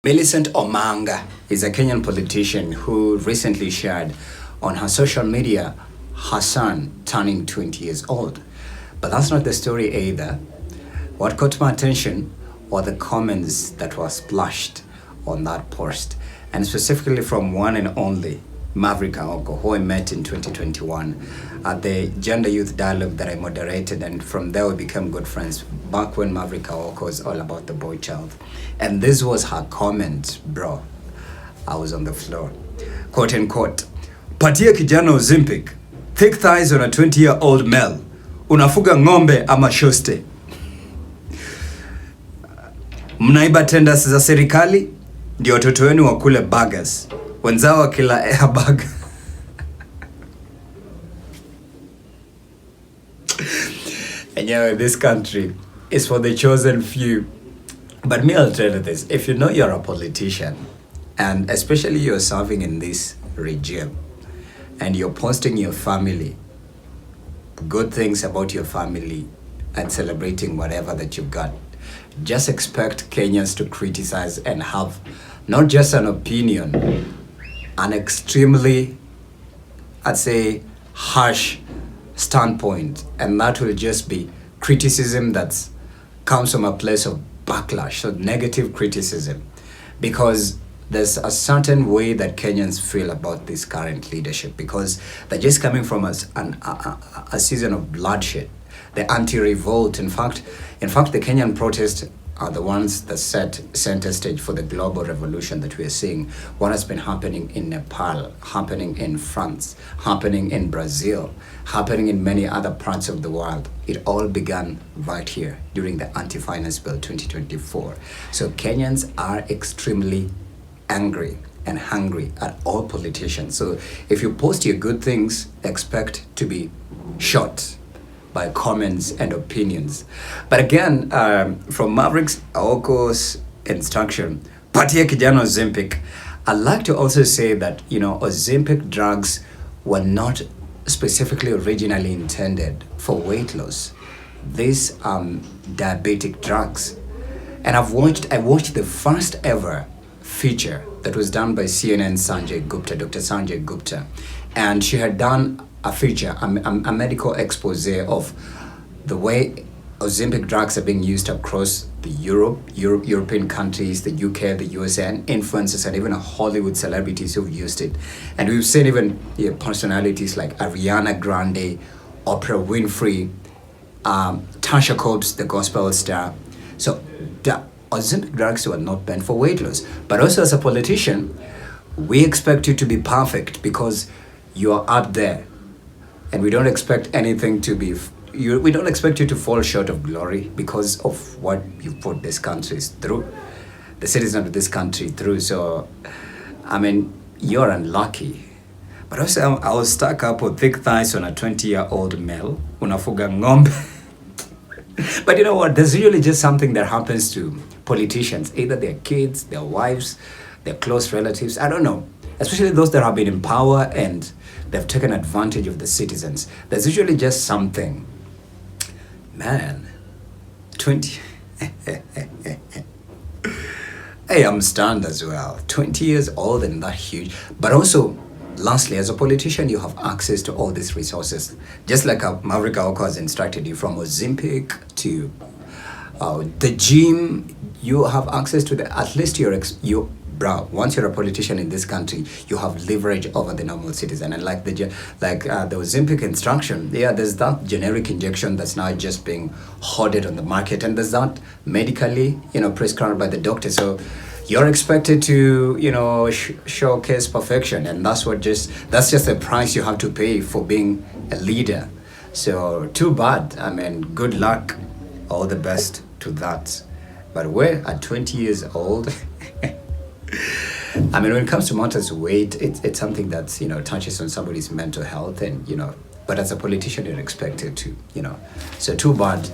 Millicent Omanga is a Kenyan politician who recently shared on her social media her son turning 20 years old. But that's not the story either. What caught my attention were the comments that were splashed on that post, and specifically from one and only Maverick Aoko, who I met in 2021 at the Gender Youth Dialogue that I moderated, and from there we became good friends back when Maverick Aoko was all about the boy child. And this was her comment, bro. I was on the floor. Quote unquote, patia kijana Ozempic, thick thighs on a 20-year-old male, unafuga ng'ombe ama shoste. Mnaiba tenders za serikali, ndio watoto wenu wakule burgers. Wenzao wakila airbag. And this country is for the chosen few. But me, I'll tell you this. If you know you're a politician, and especially you're serving in this regime, and you're posting your family, good things about your family, and celebrating whatever that you've got, just expect Kenyans to criticize and have not just an opinion, an extremely, I'd say, harsh standpoint, and that will just be criticism that comes from a place of backlash, so negative criticism, because there's a certain way that Kenyans feel about this current leadership, because they're just coming from a season of bloodshed, the anti-revolt. In fact, the Kenyan protests are the ones that set center stage for the global revolution that we are seeing. What has been happening in Nepal, happening in France, happening in Brazil, happening in many other parts of the world. It all began right here during the Anti-Finance Bill 2024. So Kenyans are extremely angry and hungry at all politicians. So if you post your good things, expect to be shot by comments and opinions. But again, from Maverick's Aoko's instruction, patia kijana Ozempic, I'd like to also say that, Ozempic drugs were not specifically originally intended for weight loss. These are diabetic drugs. And I watched the first ever feature that was done by CNN Dr. Sanjay Gupta. And she had done a feature, a medical expose of the way Ozempic drugs are being used across the European countries, the UK, the USA, and influencers, and even Hollywood celebrities who've used it. And we've seen even personalities like Ariana Grande, Oprah Winfrey, Tasha Cobbs, the gospel star. So the Ozempic drugs were not meant for weight loss. But also as a politician, we expect you to be perfect because you are up there. And we don't expect anything to be, we don't expect you to fall short of glory because of what you've put this country through, the citizens of this country through. So, you're unlucky. But also, I was stuck up with thick thighs on a 20-year-old male, unafuga ng'ombe. But you know what? There's usually just something that happens to politicians, either their kids, their wives, their close relatives. I don't know. Especially those that have been in power and they've taken advantage of the citizens. There's usually just something. Man, 20. Hey, I'm stunned as well. 20 years old and that huge. But also, lastly, as a politician, you have access to all these resources. Just like Maverick Aoko has instructed you, from Ozempic to the gym, you have access to at least once you're a politician in this country, you have leverage over the normal citizen. And like the Ozempic instruction, there's that generic injection that's now just being hoarded on the market, and there's that medically, prescribed by the doctor. So you're expected to, showcase perfection, and that's just the price you have to pay for being a leader. So too bad. Good luck, all the best to that. But we're at 20 years old. When it comes to matters of weight, it's something that touches on somebody's mental health, and but as a politician you're expected to, so too bad.